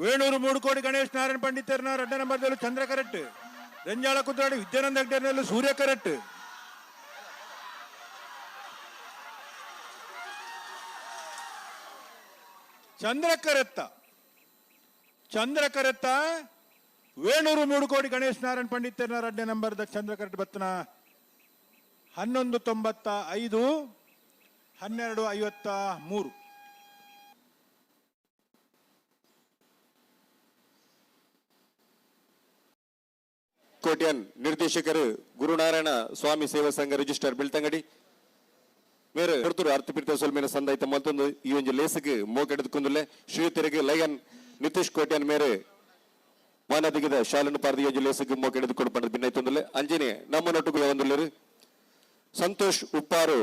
ವೇಣೂರು 3 ಕೋಟಿ ಗಣೇಶ್ ನಾರಾಯಣ ಪಂಡಿತರ್ನ 2 ನಂಬರ್ದಲ್ಲೂ ಚಂದ್ರ ಕರೆಕ್ಟ್. ರಂಜಾಳ ಕುದ್ರಾಡಿ ವಿದ್ಯಾನಂದ ಹೆಗ್ಡೆರ್ನಲ್ಲೂ ಸೂರ್ಯ ಕರೆಕ್ಟ್. ಚಂದ್ರ ಕರೆತ್ತ ವೇಣೂರು 3 ಕೋಟಿ ಗಣೇಶ್ ನಾರಾಯಣ ಪಂಡಿತರ್ನ 2 ನಂಬರ್ದ ಚಂದ್ರ ಕರೆಕ್ಟ್ ಬತ್ತನ 11:95 12:53. ಕೋಟ್ಯನ್ ನಿರ್ದೇಶಕರು ಗುರುನಾರಾಯಣ ಸ್ವಾಮಿ ಸೇವಾ ಸಂಘ ರಿಜಿಸ್ಟರ್ ಬೆಳ್ತಂಗಡಿ ಮೇರೆ ಹೊರತೂರು ಅರ್ಥಪೀಠ ಸೊಲ್ಮೇನ ಸಂದಾಯಿತ ಮತ್ತೊಂದು ಈ ಒಂದು ಲೇಸಕ್ಕೆ ಮೋಕೆಡೆದುಕೊಂಡುಲ್ಲೆ ಶ್ರೀಯುತರಿಗೆ ಲಯನ್ ನಿತೀಶ್ ಕೋಟ್ಯನ್ ಮೇರೆ ಮಾನದಿಗದ ಶಾಲನ್ನು ಪಾರದಿ ಒಂದು ಲೇಸಕ್ಕೆ ಮೋಕೆಡೆದುಕೊಂಡು ಪಡೆದು ಭಿನ್ನೈತೊಂದುಲ್ಲೆ ಅಂಜನೆ ನಮ್ಮನೊಟ್ಟಿಗೆ ಒಂದುಲ್ಲೇರು ಸಂತೋಷ್ ಉಪ್ಪಾರು